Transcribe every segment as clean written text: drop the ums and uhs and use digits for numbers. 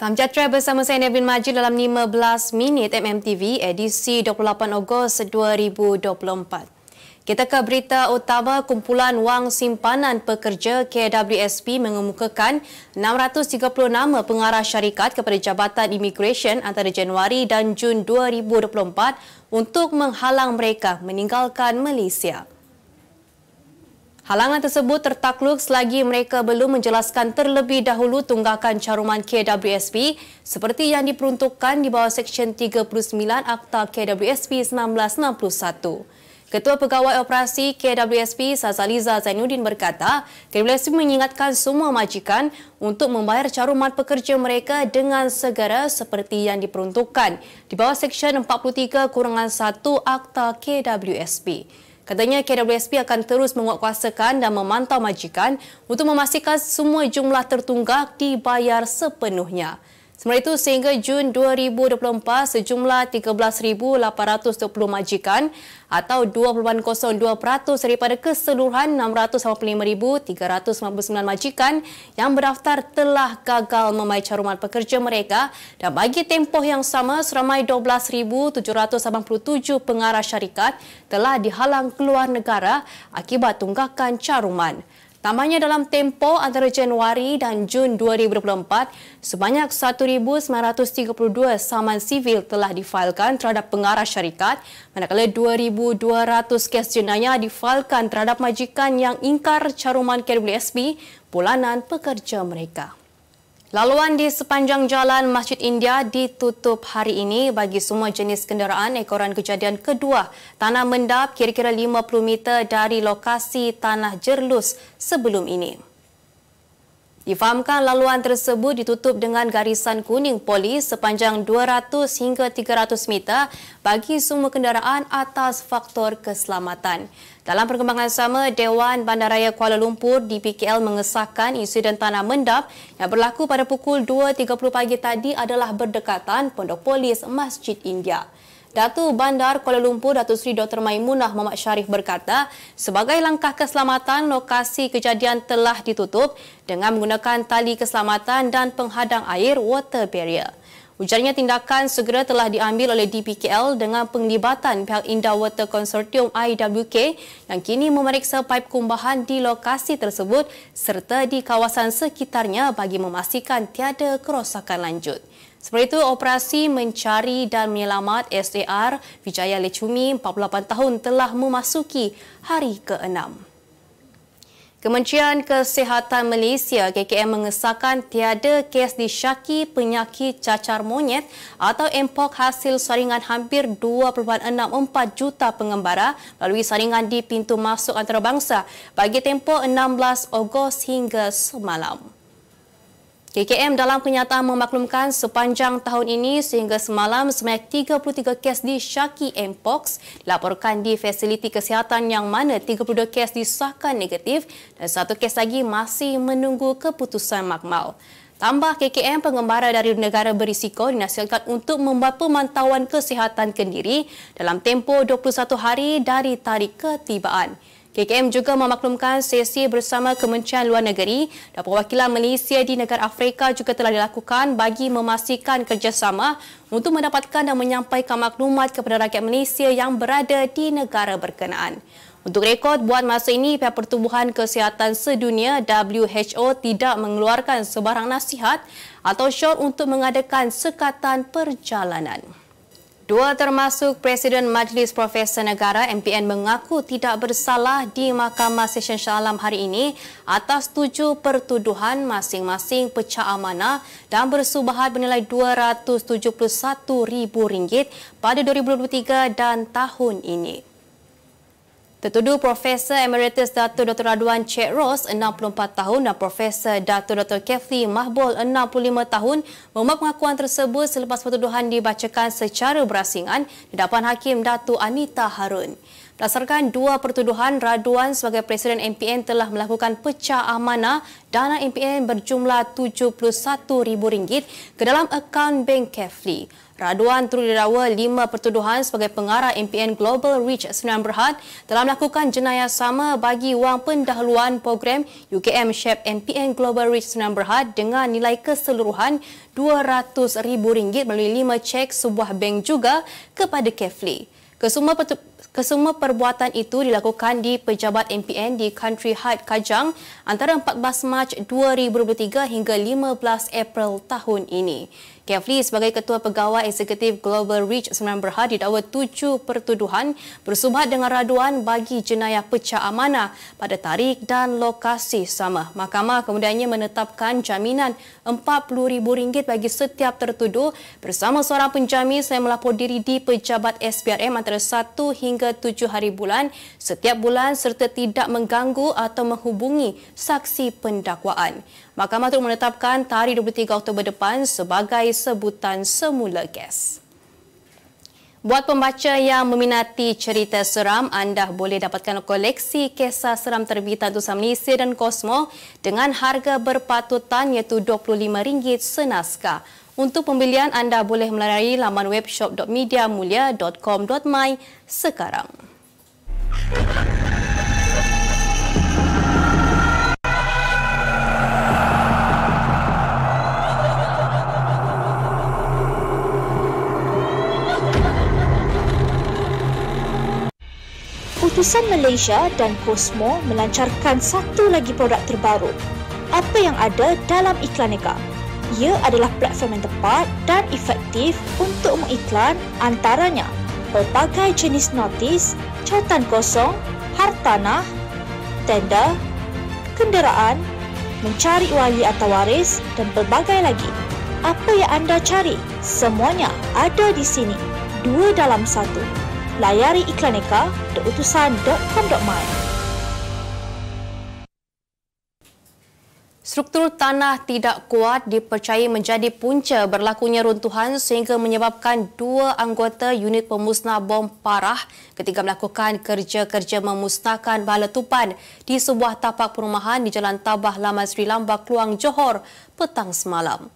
Salam sejahtera bersama saya Nevin Majid dalam 15 minit MMTV edisi 28 Ogos 2024. Kita ke berita utama. Kumpulan Wang Simpanan Pekerja KWSP mengemukakan 630 nama pengarah syarikat kepada Jabatan Immigration antara Januari dan Jun 2024 untuk menghalang mereka meninggalkan Malaysia. Halangan tersebut tertakluk selagi mereka belum menjelaskan terlebih dahulu tunggakan caruman KWSP seperti yang diperuntukkan di bawah Seksyen 39 Akta KWSP 1961. Ketua Pegawai Operasi KWSP Sazaliza Zainuddin berkata, KWSP mengingatkan semua majikan untuk membayar caruman pekerja mereka dengan segera seperti yang diperuntukkan di bawah Seksyen 43-1 Akta KWSP. Katanya KWSP akan terus menguatkuasakan dan memantau majikan untuk memastikan semua jumlah tertunggak dibayar sepenuhnya. Sementara itu, sehingga Jun 2024, sejumlah 13,820 majikan atau 2.02% daripada keseluruhan 685,399 majikan yang berdaftar telah gagal membayar caruman pekerja mereka dan bagi tempoh yang sama, seramai 12,787 pengarah syarikat telah dihalang keluar negara akibat tunggakan caruman. Tambahnya, dalam tempoh antara Januari dan Jun 2024, sebanyak 1,932 saman sivil telah difailkan terhadap pengarah syarikat, manakala 2,200 kes jenayah difailkan terhadap majikan yang ingkar caruman KWSP bulanan pekerja mereka. Laluan di sepanjang jalan Masjid India ditutup hari ini bagi semua jenis kenderaan ekoran kejadian kedua tanah mendap kira-kira 50 meter dari lokasi tanah jerlus sebelum ini. Difahamkan laluan tersebut ditutup dengan garisan kuning polis sepanjang 200 hingga 300 meter bagi semua kenderaan atas faktor keselamatan. Dalam perkembangan sama, Dewan Bandaraya Kuala Lumpur DBKL mengesahkan insiden tanah mendap yang berlaku pada pukul 2.30 pagi tadi adalah berdekatan Pondok Polis Masjid India. Datuk Bandar Kuala Lumpur Datuk Seri Dr. Maimunah Muhammad Sharif berkata, sebagai langkah keselamatan, lokasi kejadian telah ditutup dengan menggunakan tali keselamatan dan penghadang air water barrier. Ujarnya, tindakan segera telah diambil oleh DBKL dengan penglibatan pihak Indah Water Consortium IWK yang kini memeriksa paip kumbahan di lokasi tersebut serta di kawasan sekitarnya bagi memastikan tiada kerosakan lanjut. Seperti itu, operasi mencari dan menyelamat SAR Vijaya Lecumi 48 tahun telah memasuki hari ke-6. Kementerian Kesihatan Malaysia KKM mengesahkan tiada kes disyaki penyakit cacar monyet atau Mpox hasil saringan hampir 2.64 juta pengembara melalui saringan di pintu masuk antarabangsa bagi tempoh 16 Ogos hingga semalam. KKM dalam kenyataan memaklumkan sepanjang tahun ini sehingga semalam sebanyak 33 kes disyaki Mpox dilaporkan di fasiliti kesihatan yang mana 32 kes disahkan negatif dan satu kes lagi masih menunggu keputusan makmal. Tambah, KKM pengembara dari negara berisiko dinasihatkan untuk membuat pemantauan kesihatan kendiri dalam tempoh 21 hari dari tarikh ketibaan. KKM juga memaklumkan sesi bersama Kementerian Luar Negeri dan perwakilan Malaysia di negara Afrika juga telah dilakukan bagi memastikan kerjasama untuk mendapatkan dan menyampaikan maklumat kepada rakyat Malaysia yang berada di negara berkenaan. Untuk rekod, buat masa ini, pihak Pertubuhan Kesihatan Sedunia WHO tidak mengeluarkan sebarang nasihat atau syarat untuk mengadakan sekatan perjalanan. Dua termasuk Presiden Majlis Profesor Negara MPN mengaku tidak bersalah di Mahkamah Session Shah Alam hari ini atas 7 pertuduhan masing-masing pecah amanah dan bersubahat bernilai RM271,000 pada 2023 dan tahun ini. Tertuduh Profesor Emeritus Dato' Dr. Radwan Cik Ros, 64 tahun dan Profesor Dato' Dr. Kefli Mahbul, 65 tahun membuat pengakuan tersebut selepas pertuduhan dibacakan secara berasingan di hadapan Hakim Dato' Anita Harun. Berdasarkan dua pertuduhan, Radwan sebagai Presiden MPN telah melakukan pecah amanah dana MPN berjumlah RM71,000 ke dalam akaun bank Kefli. Raduan turut didakwa 5 pertuduhan sebagai pengarah MPN Global Reach Sdn Bhd telah melakukan jenayah sama bagi wang pendahuluan program UKM Shape MPN Global Reach Sdn Bhd dengan nilai keseluruhan RM200,000 melalui 5 cek sebuah bank juga kepada Kefli. Kesemua perbuatan itu dilakukan di pejabat MPN di Country Heights, Kajang antara 14 Mac 2023 hingga 15 April tahun ini. Kefli sebagai Ketua Pegawai Eksekutif Global Reach Sdn Bhd didakwa 7 pertuduhan bersumbat dengan raduan bagi jenayah pecah amanah pada tarikh dan lokasi sama. Mahkamah kemudiannya menetapkan jaminan RM40,000 bagi setiap tertuduh bersama seorang penjamin selain melapor diri di pejabat SPRM antara 1 hingga 7 hari bulan setiap bulan serta tidak mengganggu atau menghubungi saksi pendakwaan. Mahkamah turut menetapkan tarikh 23 Oktober depan sebagai sebutan semula kes. Buat pembaca yang meminati cerita seram, anda boleh dapatkan koleksi kisah seram terbitan Tulisan Malaysia dan Kosmo dengan harga berpatutan iaitu RM25 senaskah. Untuk pembelian, anda boleh melalui laman web shop.mediamulia.com.my sekarang. Utusan Malaysia dan Kosmo melancarkan satu lagi produk terbaru. Apa yang ada dalam Iklaneka? Ia adalah platform yang tepat dan efektif untuk mengiklan antaranya pelbagai jenis notis, cautan kosong, hartanah, tender, kenderaan, mencari wali atau waris dan pelbagai lagi. Apa yang anda cari? Semuanya ada di sini. 2 dalam 1. Layari iklaneka.utusan.com.my. Struktur tanah tidak kuat dipercayai menjadi punca berlakunya runtuhan sehingga menyebabkan 2 anggota unit pemusnah bom parah ketika melakukan kerja-kerja memusnahkan bahan letupan di sebuah tapak perumahan di Jalan Tabah Laman Sri Lambah, Kluang, Johor petang semalam.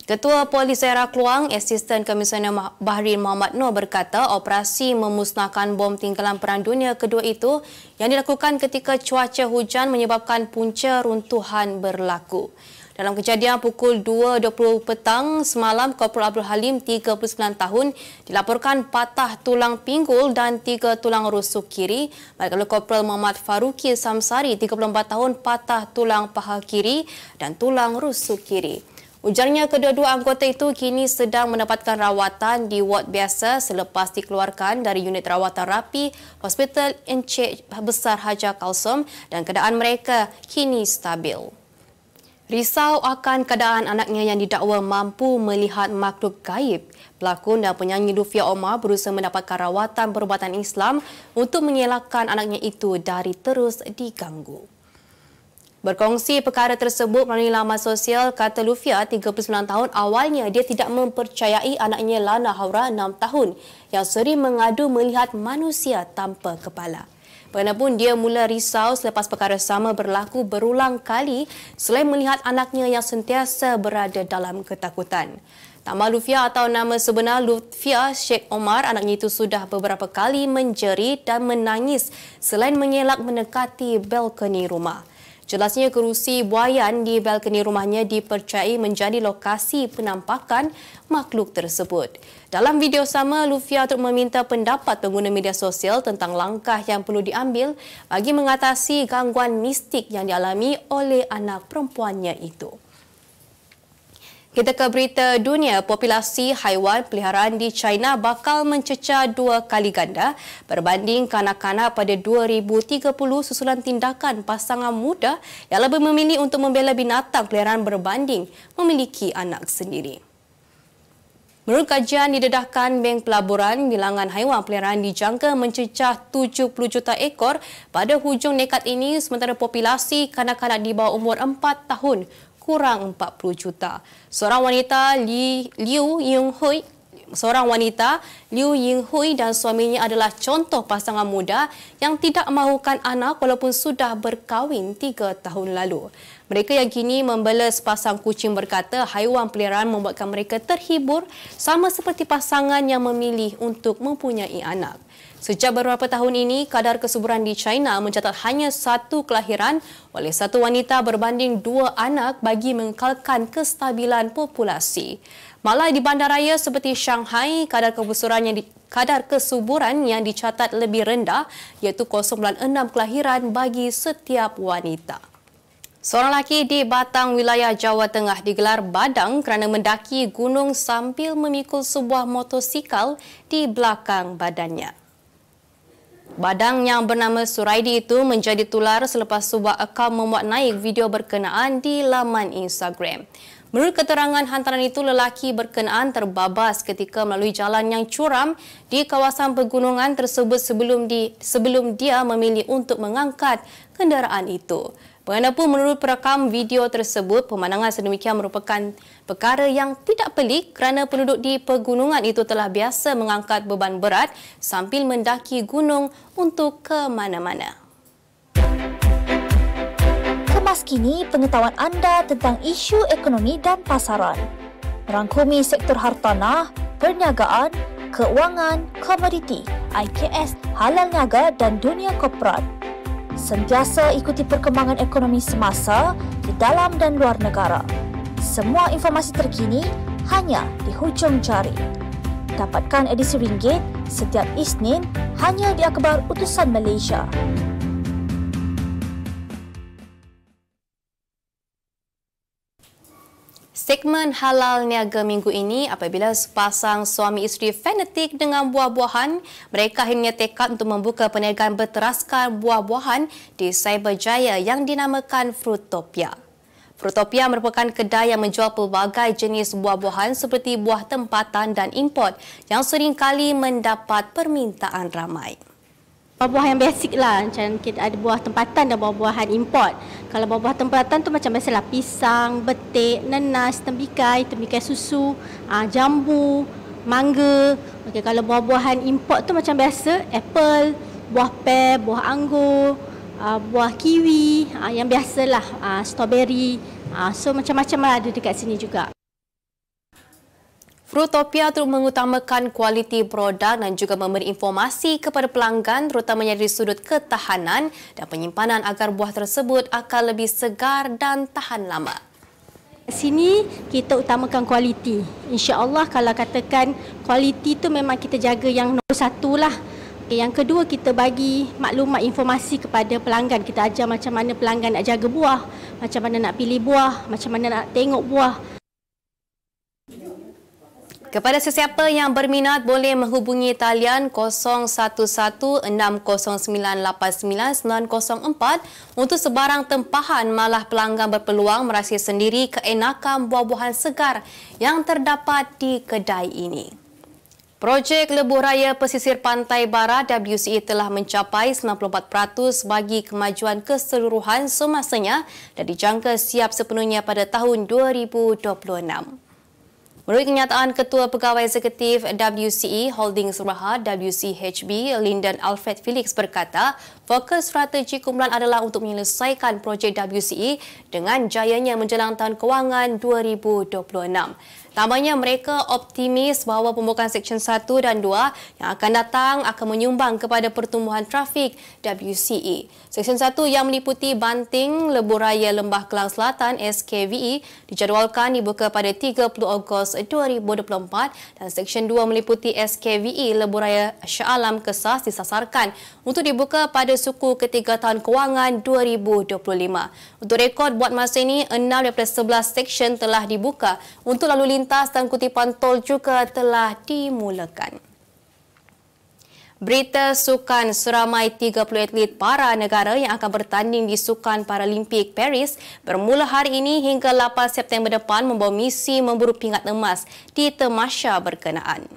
Ketua Polis Daerah Kluang, Asisten Komisioner Bahrin Muhammad Noor berkata operasi memusnahkan bom tinggalan Perang Dunia Kedua itu yang dilakukan ketika cuaca hujan menyebabkan punca runtuhan berlaku. Dalam kejadian pukul 2.20 petang semalam, Korporal Abdul Halim, 39 tahun, dilaporkan patah tulang pinggul dan 3 tulang rusuk kiri. Manakala Korporal Muhammad Faruqi Samsari, 34 tahun, patah tulang paha kiri dan tulang rusuk kiri. Ujarnya kedua-dua anggota itu kini sedang mendapatkan rawatan di ward biasa selepas dikeluarkan dari unit rawatan rapi Hospital Encik Besar Hajar Kalsom dan keadaan mereka kini stabil. Risau akan keadaan anaknya yang didakwa mampu melihat makhluk gaib. Pelakon dan penyanyi Lufia Omar berusaha mendapatkan rawatan perubatan Islam untuk mengelakkan anaknya itu dari terus diganggu. Berkongsi perkara tersebut melalui laman sosial, kata Lufia, 39 tahun, awalnya dia tidak mempercayai anaknya Lana Haura, 6 tahun, yang sering mengadu melihat manusia tanpa kepala. Bagaimanapun, dia mula risau selepas perkara sama berlaku berulang kali selain melihat anaknya yang sentiasa berada dalam ketakutan. Nama Lufia atau nama sebenar Lufia Sheikh Omar, anaknya itu sudah beberapa kali menjerit dan menangis selain mengelak mendekati balkoni rumah. Jelasnya kerusi buaian di balkoni rumahnya dipercayai menjadi lokasi penampakan makhluk tersebut. Dalam video sama, Lufia turut meminta pendapat pengguna media sosial tentang langkah yang perlu diambil bagi mengatasi gangguan mistik yang dialami oleh anak perempuannya itu. Kita ke berita dunia. Populasi haiwan peliharaan di China bakal mencecah 2 kali ganda berbanding kanak-kanak pada 2030 susulan tindakan pasangan muda yang lebih memilih untuk membela binatang peliharaan berbanding memiliki anak sendiri. Menurut kajian didedahkan Bank Pelaburan, bilangan haiwan peliharaan dijangka mencecah 70 juta ekor pada hujung dekad ini, sementara populasi kanak-kanak di bawah umur 4 tahun kurang 40 juta. Seorang wanita Liu Yung Hui Seorang wanita, Liu Yinghui dan suaminya adalah contoh pasangan muda yang tidak mahukan anak walaupun sudah berkahwin 3 tahun lalu. Mereka yang kini membela sepasang kucing berkata haiwan peliharaan membuatkan mereka terhibur sama seperti pasangan yang memilih untuk mempunyai anak. Sejak beberapa tahun ini, kadar kesuburan di China mencatat hanya 1 kelahiran oleh 1 wanita berbanding 2 anak bagi mengekalkan kestabilan populasi. Malah di bandaraya seperti Shanghai, kadar kesuburan yang dicatat lebih rendah iaitu 0.6 kelahiran bagi setiap wanita. Seorang lelaki di Batang, wilayah Jawa Tengah digelar badang kerana mendaki gunung sambil memikul sebuah motosikal di belakang badannya. Badang yang bernama Suraidi itu menjadi tular selepas sebuah akaun memuat naik video berkenaan di laman Instagram. Menurut keterangan hantaran itu, lelaki berkenaan terbabas ketika melalui jalan yang curam di kawasan pegunungan tersebut sebelum dia memilih untuk mengangkat kenderaan itu. Bagaimanapun menurut perakam video tersebut, pemandangan sedemikian merupakan perkara yang tidak pelik kerana penduduk di pegunungan itu telah biasa mengangkat beban berat sambil mendaki gunung untuk ke mana-mana. Kemas kini pengetahuan anda tentang isu ekonomi dan pasaran. Merangkumi sektor hartanah, perniagaan, keuangan, komoditi, IKS, halal niaga dan dunia korporat. Sentiasa ikuti perkembangan ekonomi semasa di dalam dan luar negara. Semua informasi terkini hanya di hujung jari. Dapatkan edisi ringgit setiap Isnin hanya di Akhbar Utusan Malaysia. Segmen halal niaga minggu ini apabila sepasang suami isteri fanatik dengan buah-buahan, mereka akhirnya tekad untuk membuka perniagaan berteraskan buah-buahan di Cyberjaya yang dinamakan Fruitopia. Fruitopia merupakan kedai yang menjual pelbagai jenis buah-buahan seperti buah tempatan dan import yang sering kali mendapat permintaan ramai. Buah-buah yang basic lah, macam kita ada buah tempatan dan buah-buahan import. Kalau buah-buah tempatan tu macam biasalah pisang, betik, nenas, tembikai susu, jambu, mangga. Okey, kalau buah-buahan import tu macam biasa apple, buah pear, buah anggur, buah kiwi, yang biasalah strawberry. So macam-macam lah ada dekat sini juga. Fruitopia turut mengutamakan kualiti produk dan juga memberi informasi kepada pelanggan terutamanya dari sudut ketahanan dan penyimpanan agar buah tersebut akan lebih segar dan tahan lama. Sini kita utamakan kualiti. InsyaAllah kalau katakan kualiti tu memang kita jaga yang nombor 1 lah. Yang kedua, kita bagi maklumat informasi kepada pelanggan. Kita ajar macam mana pelanggan nak jaga buah, macam mana nak pilih buah, macam mana nak tengok buah. Kepada sesiapa yang berminat boleh menghubungi talian 0116098994 untuk sebarang tempahan, malah pelanggan berpeluang merasa sendiri keenakan buah-buahan segar yang terdapat di kedai ini. Projek Lebuh Raya Pesisir Pantai Barat WCE telah mencapai 94% bagi kemajuan keseluruhan semasanya dan dijangka siap sepenuhnya pada tahun 2026. Menurut kenyataan Ketua Pegawai Eksekutif WCE Holdings Berhad WCHB, Lyndon Alfred Felix berkata, fokus strategi kumpulan adalah untuk menyelesaikan projek WCE dengan jayanya menjelang tahun kewangan 2026. Tambahnya, mereka optimis bahawa pembukaan Seksyen 1 dan 2 yang akan datang akan menyumbang kepada pertumbuhan trafik WCE. Seksyen 1 yang meliputi Banting Lebuh Raya Lembah Kelang Selatan SKVE dijadualkan dibuka pada 30 Ogos 2024 dan Seksyen 2 meliputi SKVE Lebuh Raya Shah Alam Kesas disasarkan untuk dibuka pada suku ketiga tahun kewangan 2025. Untuk rekod buat masa ini, 6 daripada 11 seksyen telah dibuka. Untuk lalu lintas dan kutipan tol juga telah dimulakan. Berita sukan, seramai 30 atlet para negara yang akan bertanding di Sukan Paralimpik Paris bermula hari ini hingga 8 September depan membawa misi memburu pingat emas di tamasya berkenaan.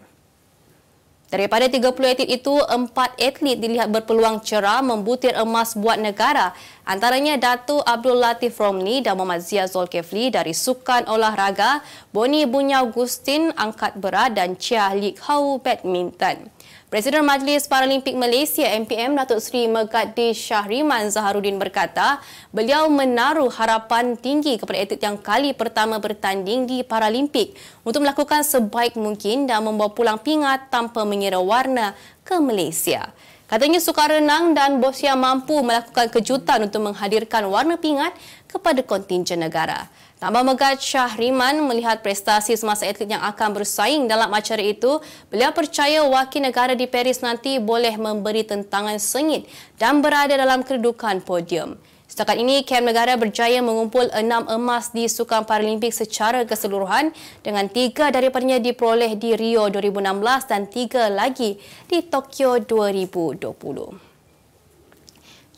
Daripada 30 atlet itu, 4 atlet dilihat berpeluang cerah membutir emas buat negara. Antaranya Datuk Abdul Latif Romli dan Muhammad Zia Zulkifli dari Sukan Olahraga, Boni Bunya Agustin angkat berat dan Chia Lik Hau badminton. Presiden Majlis Paralimpik Malaysia MPM Datuk Seri Megaddi Syahriman Zaharuddin berkata beliau menaruh harapan tinggi kepada atlet yang kali pertama bertanding di Paralimpik untuk melakukan sebaik mungkin dan membawa pulang pingat tanpa mengira warna ke Malaysia. Katanya sukan renang dan Bosnia mampu melakukan kejutan untuk menghadirkan warna pingat kepada kontingen negara. Tambah Megat Syahriman melihat prestasi semasa atlet yang akan bersaing dalam acara itu, beliau percaya wakil negara di Paris nanti boleh memberi tentangan sengit dan berada dalam kedudukan podium. Setakat ini, kem negara berjaya mengumpul 6 emas di Sukan Paralimpik secara keseluruhan dengan 3 daripadanya diperoleh di Rio 2016 dan 3 lagi di Tokyo 2020.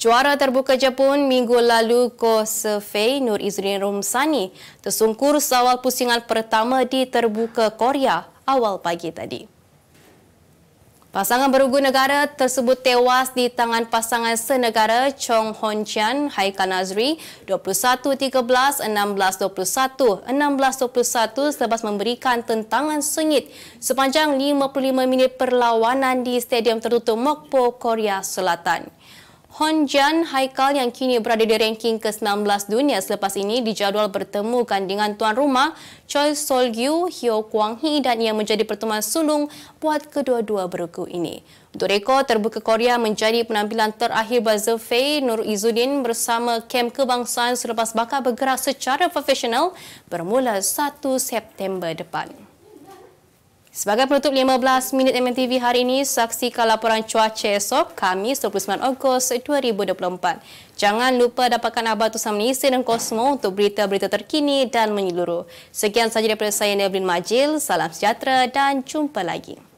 Juara terbuka Jepun minggu lalu Ko Se-fei Nur Izzuddin Romsani tersungkur seawal pusingan pertama di terbuka Korea awal pagi tadi. Pasangan berugu negara tersebut tewas di tangan pasangan senegara Chong Hon Chian Haikal Nazri 21-13, 16-21, 16-21 selepas memberikan tentangan sengit sepanjang 55 minit perlawanan di Stadium Tertutup Mokpo, Korea Selatan. Hon Jan Haikal yang kini berada di ranking ke-19 dunia selepas ini dijadual bertemu dengan tuan rumah Choi Sol-gyu Hyo Kwang-hee dan ia menjadi pertemuan sulung buat kedua-dua berugu ini. Untuk rekod terbuka Korea menjadi penampilan terakhir Se-fei Nur Izzuddin bersama kem kebangsaan selepas bakal bergerak secara profesional bermula 1 September depan. Sebagai penutup 15 minit MNTV hari ini, saksikan laporan cuaca esok, Khamis 29 Ogos 2024. Jangan lupa dapatkan Abar Tusan Malaysia dan Kosmo untuk berita-berita terkini dan menyeluruh. Sekian sahaja daripada saya, Nevlin Majil. Salam sejahtera dan jumpa lagi.